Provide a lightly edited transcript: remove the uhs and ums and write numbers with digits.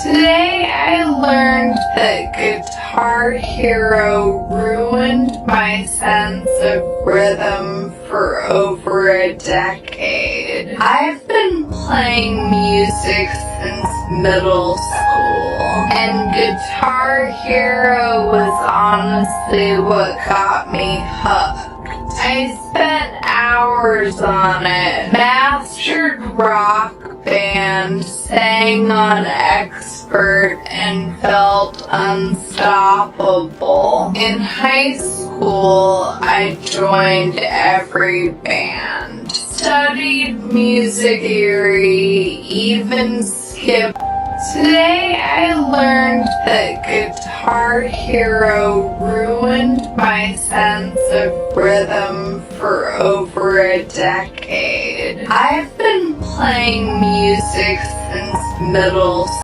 Today I learned that Guitar Hero ruined my sense of rhythm for over a decade. I've been playing music since middle school, and Guitar Hero was honestly what got me hooked. I spent hours on it, mastered Rock Band, sang on Expert, and felt unstoppable. In high school, I joined every band, studied music theory, even skipped. Today I learned that Guitar Hero ruined my sense of rhythm for over a decade. I've been playing music since middle school.